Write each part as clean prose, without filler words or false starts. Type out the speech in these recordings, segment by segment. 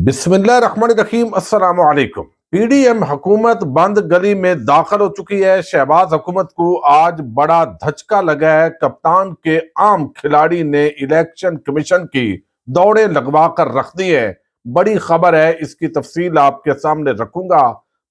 बिस्मिल्लाहिर्रहमानिर्रहीम अस्सलाम वालेकुम। पीडीएम हुकूमत बंद गली में दाखिल हो चुकी है। शहबाज हुकूमत को आज बड़ा धचका लगा है। कप्तान के आम खिलाड़ी ने इलेक्शन कमीशन की दौड़ें लगवा कर रख दी है। बड़ी खबर है, इसकी तफसील आपके सामने रखूंगा।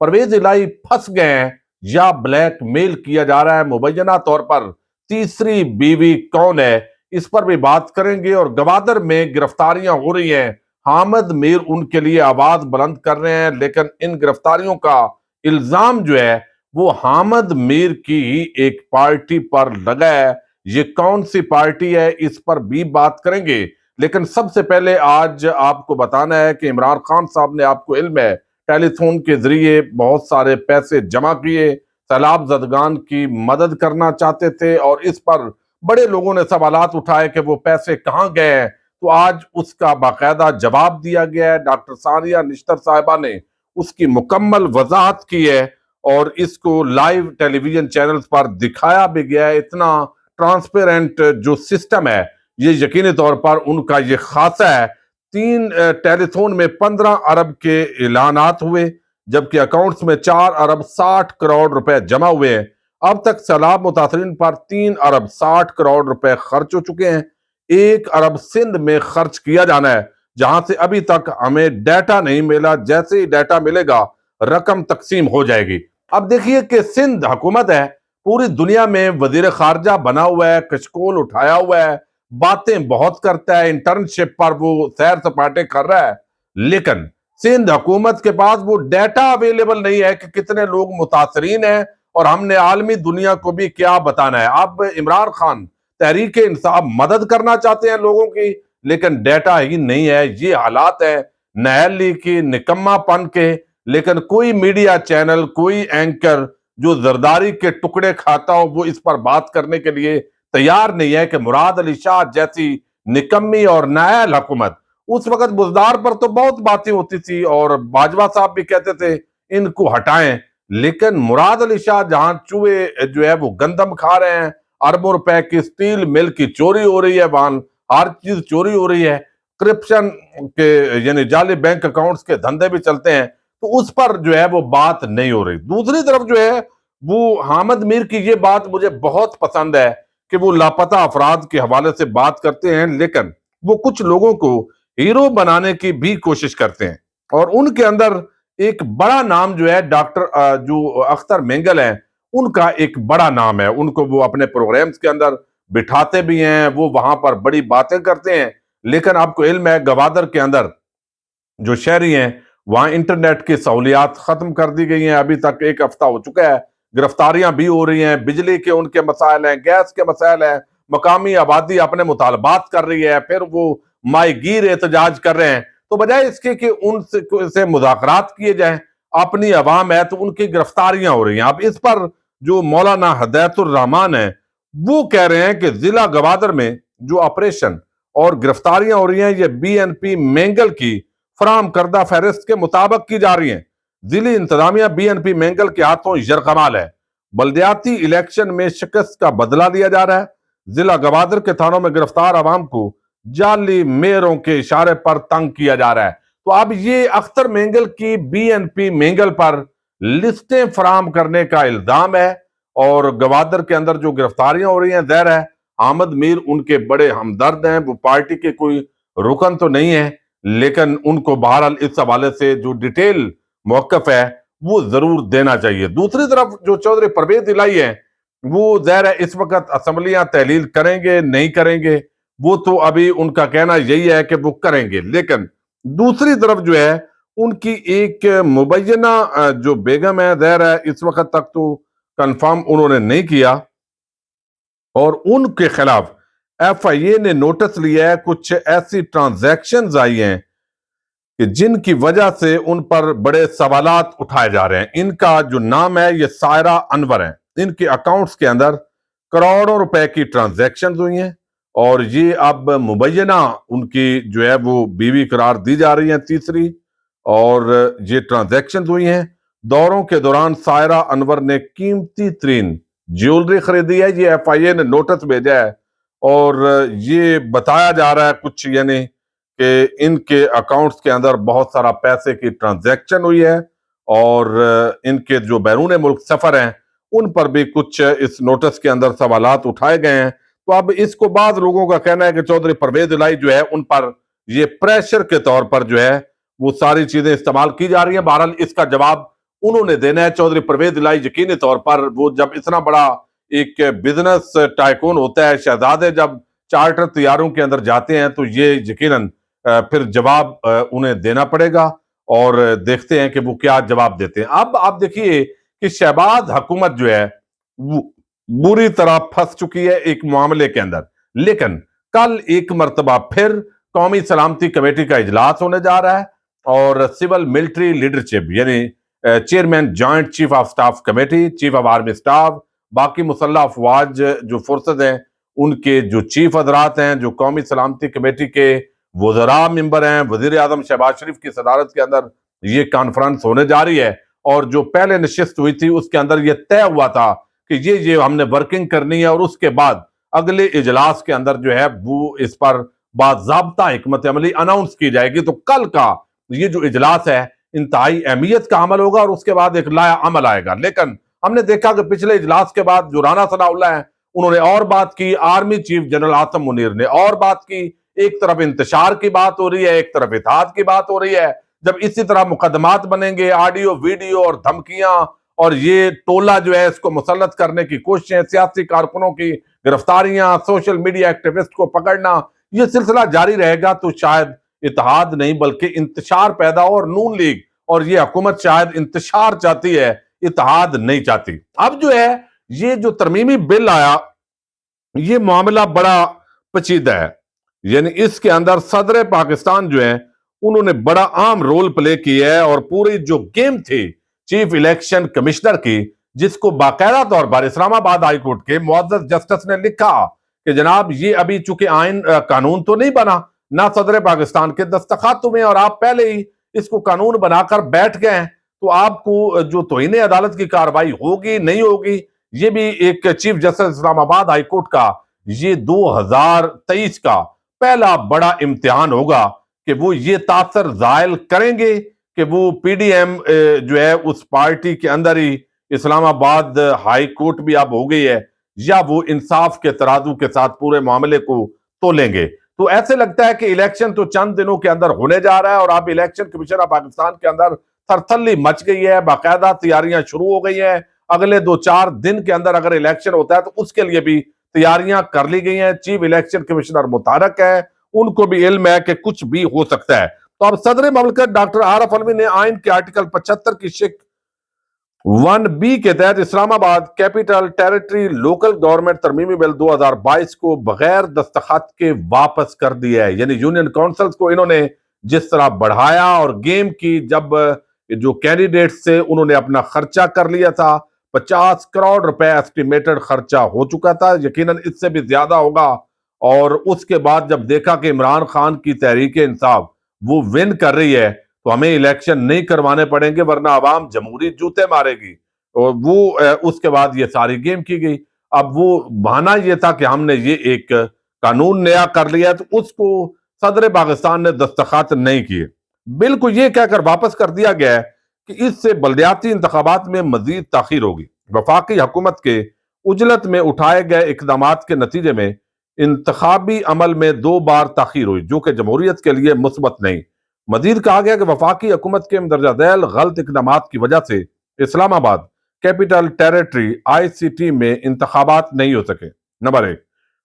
परवेज इलाही फंस गए हैं या ब्लैक मेल किया जा रहा है? मुबैना तौर पर तीसरी बीवी कौन है, इस पर भी बात करेंगे। और गवादर में गिरफ्तारियां हो रही हैं, हामिद मीर उनके लिए आवाज बुलंद कर रहे हैं, लेकिन इन गिरफ्तारियों का इल्जाम जो है वो हामिद मीर की ही एक पार्टी पर लगा है। ये कौन सी पार्टी है, इस पर भी बात करेंगे। लेकिन सबसे पहले आज आपको बताना है कि इमरान खान साहब ने, आपको इल्म है, टेलीफोन के जरिए बहुत सारे पैसे जमा किए, सैलाब ज़दगान की मदद करना चाहते थे, और इस पर बड़े लोगों ने सवालात उठाए कि वो पैसे कहाँ गए हैं। तो आज उसका बाकायदा जवाब दिया गया है। डॉक्टर सानिया निश्तर साहिबा ने उसकी मुकम्मल वजाहत की है और इसको लाइव टेलीविजन चैनल्स पर दिखाया भी गया है। इतना ट्रांसपेरेंट जो सिस्टम है, ये यकीनी तौर पर उनका ये खासा है। तीन टेलीथोन में 15 अरब के ऐलानात हुए, जबकि अकाउंट्स में 4 अरब 60 करोड़ रुपए जमा हुए हैं। अब तक सैलाब मुतासरीन पर 3 अरब 60 करोड़ रुपए खर्च हो चुके हैं। 1 अरब सिंध में खर्च किया जाना है, जहां से अभी तक हमें डाटा नहीं मिला। जैसे ही डाटा मिलेगा रकम तकसीम हो जाएगी। अब देखिए कि सिंध हुकूमत है, पूरी दुनिया में वजीर खारजा बना हुआ है, कशकोल उठाया हुआ है, बातें बहुत करता है, इंटर्नशिप पर वो सैर सपाटे कर रहा है, लेकिन सिंध हुकूमत के पास वो डाटा अवेलेबल नहीं है कि कितने लोग मुतासरीन हैं, और हमने आलमी दुनिया को भी क्या बताना है। अब इमरान खान तहरीक इंसाफ मदद करना चाहते हैं लोगों की, लेकिन डाटा ही नहीं है। ये हालात है नहली की, निकम्मापन के। लेकिन कोई मीडिया चैनल, कोई एंकर जो जरदारी के टुकड़े खाता हो, वो इस पर बात करने के लिए तैयार नहीं है कि मुराद अली शाह जैसी निकम्मी और नायल हुकूमत, उस वक्त बुजदार पर तो बहुत बातें होती थी और बाजवा साहब भी कहते थे इनको हटाएं, लेकिन मुराद अली शाह जहां चूहे जो है वो गंदम खा रहे हैं, अरबों रुपए की स्टील मिल की चोरी हो रही है, वहां हर चीज चोरी हो रही है, करप्शन के यानी जाली बैंक अकाउंट्स के धंधे भी चलते हैं, तो उस पर जो है वो बात नहीं हो रही। दूसरी तरफ जो है वो हामिद मीर की ये बात मुझे बहुत पसंद है कि वो लापता अफराद के हवाले से बात करते हैं, लेकिन वो कुछ लोगों को हीरो बनाने की भी कोशिश करते हैं। और उनके अंदर एक बड़ा नाम जो है डॉक्टर जो अख्तर मेंगल है, उनका एक बड़ा नाम है। उनको वो अपने प्रोग्राम्स के अंदर बिठाते भी हैं, वो वहां पर बड़ी बातें करते हैं। लेकिन आपको इल्म है गवादर के अंदर जो शहरी हैं, वहां इंटरनेट की सहूलियात खत्म कर दी गई हैं। अभी तक 1 हफ्ता हो चुका है, गिरफ्तारियां भी हो रही हैं, बिजली के उनके मसाइल हैं, गैस के मसाइल हैं, मकामी आबादी अपने मुतालबात कर रही है, फिर वो माईगीर एहतजाज कर रहे हैं। तो बजाय इसके कि उनसे मुज़ाकरात किए जाएं, अपनी अवाम है तो उनकी गिरफ्तारियां हो रही हैं। अब इस पर जो मौलाना हदायतुर रहमान है, वो कह रहे हैं कि जिला गवादर में जो ऑपरेशन और गिरफ्तारियां हो रही हैं, ये बीएनपी मेंगल की फराम करदा फहरिस्त के मुताबिक की जा रही हैं। जिली इंतजामिया बीएनपी मेंगल के हाथों यरगमाल है। बल्दियाती इलेक्शन में शिकस्त का बदला लिया जा रहा है। जिला गवादर के थानों में गिरफ्तार अवाम को जाली मेयरों के इशारे पर तंग किया जा रहा है। तो अब ये अख्तर मेंगल की बीएनपी मेंगल पर लिस्टें फराम करने का इल्जाम है, और गवादर के अंदर जो गिरफ्तारियां हो रही हैं, ज़ाहिर है हामिद मीर उनके बड़े हमदर्द हैं, वो पार्टी के कोई रुकन तो नहीं है, लेकिन उनको बहरहाल इस हवाले से जो डिटेल मौकफ है वो जरूर देना चाहिए। दूसरी तरफ जो चौधरी परवेज इलाही है, वो ज़ाहिर है इस वक्त असम्बलियां तहलील करेंगे नहीं करेंगे, वो तो अभी उनका कहना यही है कि वो करेंगे। लेकिन दूसरी तरफ जो है उनकी एक मुबैना जो बेगम है, ज़ाहिर है इस वक्त तक तो कंफर्म उन्होंने नहीं किया, और उनके खिलाफ एफआईए ने नोटिस लिया है। कुछ ऐसी ट्रांजैक्शंस आई हैं कि जिनकी वजह से उन पर बड़े सवालात उठाए जा रहे हैं। इनका जो नाम है ये सायरा अनवर है। इनके अकाउंट्स के अंदर करोड़ों रुपए की ट्रांजैक्शंस हुई हैं, और ये अब मुबैना उनकी जो है वो बीवी करार दी जा रही है तीसरी, और ये ट्रांजैक्शंस हुई हैं। दौरों के दौरान सायरा अनवर ने कीमती तरीन ज्वेलरी खरीदी है। ये एफआईए ने नोटिस भेजा है, और ये बताया जा रहा है कुछ यानी کہ ان کے اکاؤنٹس کے اندر بہت سارا پیسے کی ٹرانزیکشن ہوئی ہے اور ان کے جو بیرون ملک سفر ہیں ان پر بھی کچھ اس نوٹس کے اندر سوالات اٹھائے گئے ہیں۔ تو اب اس کو بعض لوگوں کا کہنا ہے کہ چودھری پرویز الہی جو ہے ان پر یہ پریشر کے طور پر جو ہے وہ ساری چیزیں استعمال کی جا رہی ہیں۔ بہرحال اس کا جواب انہوں نے دینا ہے۔ چودھری پرویز الہی یقینی طور پر وہ جب اتنا بڑا ایک بزنس ٹائکون ہوتا ہے، شہزادے جب چارٹر طیاروں کے اندر جاتے ہیں تو یہ یقیناً پھر جواب انہیں دینا پڑے گا، اور دیکھتے ہیں کہ وہ کیا جواب دیتے ہیں۔ اب آپ دیکھیے کہ شہباز حکومت جو ہے وہ بری طرح پھنس چکی ہے ایک معاملے کے اندر، لیکن کل ایک مرتبہ پھر قومی سلامتی کمیٹی کا اجلاس ہونے جا رہا ہے، اور سول ملٹری لیڈرشپ یعنی chairman joint chief of staff committee, chief of army staff, باقی مسلح افواج جو فورسز ہیں ان کے جو چیف حضرات ہیں، جو قومی سلامتی کمیٹی کے وزراء ممبر ہیں، وزیر اعظم شہباز شریف کی صدارت کے اندر یہ کانفرنس ہونے جا رہی ہے، اور جو پہلے نشست ہوئی تھی اس کے اندر یہ طے ہوا تھا کہ یہ ہم نے ورکنگ کرنی ہے، اور اس کے بعد اگلے اجلاس کے اندر جو ہے وہ اس پر باضابطہ حکمت عملی اناؤنس کی جائے گی۔ تو کل کا یہ جو اجلاس ہے انتہائی اہمیت کا عمل ہوگا، اور اس کے بعد ایک لایا عمل آئے گا۔ لیکن ہم نے دیکھا کہ پچھلے اجلاس کے بعد جو رانا ثناء اللہ ہیں انہوں نے اور بات کی، army chief general Asim Munir نے اور بات کی، ایک طرف انتشار کی بات ہو رہی ہے، ایک طرف اتحاد کی بات ہو رہی ہے۔ جب اسی طرح مقدمات بنیں گے، آڈیو ویڈیو اور دھمکیاں اور یہ ٹولہ جو ہے اس کو مسلط کرنے کی کوششیں، سیاسی کارکنوں کی گرفتاریاں، سوشل میڈیا ایکٹیوسٹ کو پکڑنا، یہ سلسلہ جاری رہے گا تو شاید اتحاد نہیں بلکہ انتشار پیدا ہو، اور نون لیگ اور یہ حکومت شاید انتشار چاہتی ہے، اتحاد نہیں چاہتی۔ اب جو ہے یہ جو ترمیمی بل آیا یہ معاملہ بڑا پیچیدہ ہے، یعنی اس کے اندر صدر پاکستان جو ہیں انہوں نے بڑا اہم رول پلے کیا ہے، اور پوری جو گیم تھی چیف الیکشن کمشنر کی، جس کو باقاعدہ طور پر اسلام آباد ہائی کورٹ کے معزز جسٹس نے لکھا کہ جناب یہ ابھی چونکہ آئین قانون تو نہیں بنا، نہ صدر پاکستان کے دستخط ہوئے، اور آپ پہلے ہی اس کو قانون بنا کر بیٹھ گئے ہیں، تو آپ کو جو توہین عدالت کی کارروائی ہوگی نہیں ہوگی، یہ بھی ایک چیف جسٹس اسلام آباد ہائی کورٹ کا یہ 2023 کا پہلا بڑا امتحان ہوگا کہ وہ یہ تاثر زائل کریں گے کہ وہ پی ڈی ایم جو ہے اس پارٹی کے اندر ہی اسلام آباد ہائی کورٹ بھی اب ہو گئی ہے، یا وہ انصاف کے ترازو کے ساتھ پورے معاملے کو تولیں گے۔ تو ایسے لگتا ہے کہ الیکشن تو چند دنوں کے اندر ہونے جا رہا ہے، اور اب الیکشن کمیشن آف پاکستان کے اندر تھرتھلی مچ گئی ہے، باقاعدہ تیاریاں شروع ہو گئی ہیں۔ اگلے 2-4 دن کے اندر اگر الیکشن ہوتا ہے تو اس کے لیے بھی تیاریاں کر لی گئی ہیں۔ چیف الیکشن کمشنر متحرک ہے، ان کو بھی علم ہے کہ کچھ بھی ہو سکتا ہے۔ تو اب صدر مملکت ڈاکٹر عارف علوی نے آئین کے آرٹیکل 75 کی شق 1B کے تحت اسلام آباد کیپٹل ٹیریٹری لوکل گورنمنٹ ترمیمی بل 2022 کو بغیر دستخط کے واپس کر دیا ہے۔ یعنی یونین کونسلز کو انہوں نے جس طرح بڑھایا اور گیم کی، جب جو کینڈیڈیٹس سے انہوں نے اپنا خرچہ کر لیا تھا، 50 کروڑ روپے ایسٹیمیٹڈ خرچہ ہو چکا تھا، یقیناً اس سے بھی زیادہ ہوگا، اور اس کے بعد جب دیکھا کہ عمران خان کی تحریک انصاف وہ ون کر رہی ہے تو ہمیں الیکشن نہیں کروانے پڑیں گے ورنہ عوام جمہوری جوتے مارے گی، اور وہ اس کے بعد یہ ساری گیم کی گئی۔ اب وہ بہانہ یہ تھا کہ ہم نے یہ ایک قانون نیا کر لیا، تو اس کو صدر پاکستان نے دستخط نہیں کیے، بل کو یہ کہہ کر واپس کر دیا گیا ہے کہ اس سے بلدیاتی انتخابات میں مزید تاخیر ہوگی۔ وفاقی حکومت کے عجلت میں اٹھائے گئے اقدامات کے نتیجے میں انتخابی عمل میں 2 بار تاخیر ہوئی، جو کہ جمہوریت کے لیے مثبت نہیں۔ مزید کہا گیا کہ وفاقی حکومت کے مندرجہ ذیل غلط اقدامات کی وجہ سے اسلام آباد کیپٹل ٹیریٹری ICT میں انتخابات نہیں ہو سکے۔ نمبر 1،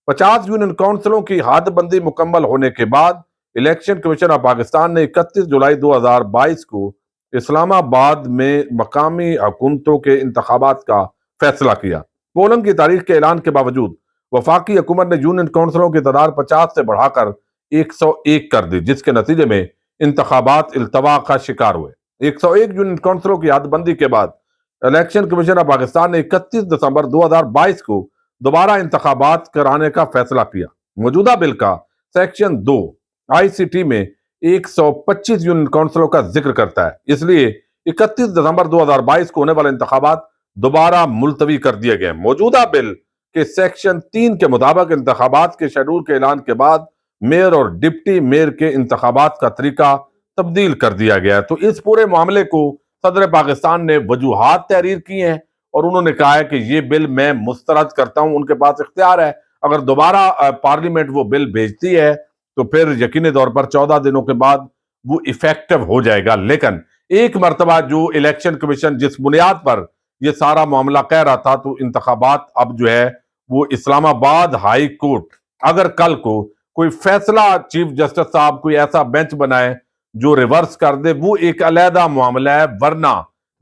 50 یونین کونسلوں کی حد بندی مکمل ہونے کے بعد الیکشن کمیشن آف پاکستان نے 31 جولائی 2022 کو اسلام آباد میں مقامی حکومتوں کے انتخابات کا فیصلہ کیا۔ پولنگ کی تاریخ کے اعلان کے باوجود وفاقی حکومت نے یونین کونسلوں کی تعداد 50 سے بڑھا کر 101 کر دی، جس کے نتیجے میں انتخابات التوا کا شکار ہوئے۔ 101 یونین کونسلوں کی حد بندی کے بعد الیکشن کمیشن آف پاکستان نے 31 دسمبر 2022 کو دوبارہ انتخابات کرانے کا فیصلہ کیا۔ موجودہ بل کا سیکشن 2 ICT میں 125 یونین کونسلوں کا ذکر کرتا ہے، اس لیے 31 دسمبر 2022 کو ہونے والے انتخابات دوبارہ ملتوی کر دیے گئے۔ موجودہ بل کے سیکشن 3 کے مطابق انتخابات کے شیڈول کے اعلان کے بعد मेयर और डिप्टी मेयर के इंतखाबात का तरीका तब्दील कर दिया गया है। तो इस पूरे मामले को सदर पाकिस्तान ने वजूहात तहरीर की हैं और उन्होंने कहा है कि ये बिल मैं मुस्तरद करता हूं। उनके पास इख्तियार है, अगर दोबारा पार्लियामेंट वो बिल भेजती है तो फिर यकीनी तौर पर 14 दिनों के बाद वो इफेक्टिव हो जाएगा। लेकिन एक मरतबा जो इलेक्शन कमीशन जिस बुनियाद पर ये सारा मामला कह रहा था, तो इंतखाबात अब जो है वो इस्लामाबाद हाई कोर्ट अगर कल को कोई फैसला चीफ जस्टिस साहब कोई ऐसा बेंच बनाए जो रिवर्स कर दे, वो एक अलहदा मामला है। वरना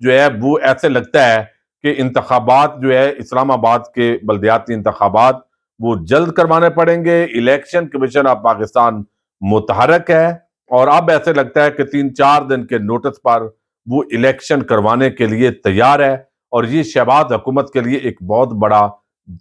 जो है वो ऐसे लगता है कि इंतखाबात जो है इस्लामाबाद के बल्दियाती इंतखाबात वो जल्द करवाने पड़ेंगे। इलेक्शन कमीशन ऑफ पाकिस्तान मुतहरक है और अब ऐसे लगता है कि 3-4 दिन के नोटिस पर वो इलेक्शन करवाने के लिए तैयार है और ये शहबाज हुकूमत के लिए एक बहुत बड़ा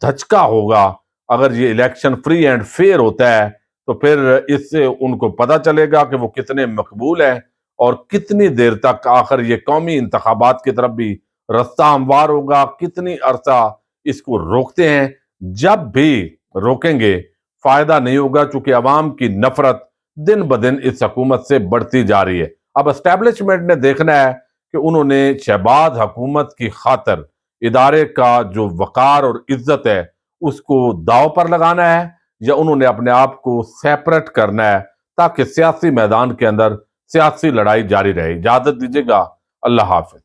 धचका होगा। अगर ये इलेक्शन फ्री एंड फेयर होता है तो फिर इससे उनको पता चलेगा कि वो कितने मकबूल हैं और कितनी देर तक आखिर ये कौमी इंतखाबात की तरफ भी रास्ता हमवार होगा, कितनी अरसा इसको रोकते हैं। जब भी रोकेंगे फायदा नहीं होगा, चूंकि अवाम की नफरत दिन ब दिन इस हुकूमत से बढ़ती जा रही है। अब एस्टेब्लिशमेंट ने देखना है कि उन्होंने शहबाज हुकूमत की खातिर इदारे का जो वकार और इज्जत है उसको दांव पर लगाना है या उन्होंने अपने आप को सेपरेट करना है ताकि सियासी मैदान के अंदर सियासी लड़ाई जारी रहे। इजाजत दीजिएगा, अल्लाह हाफिज।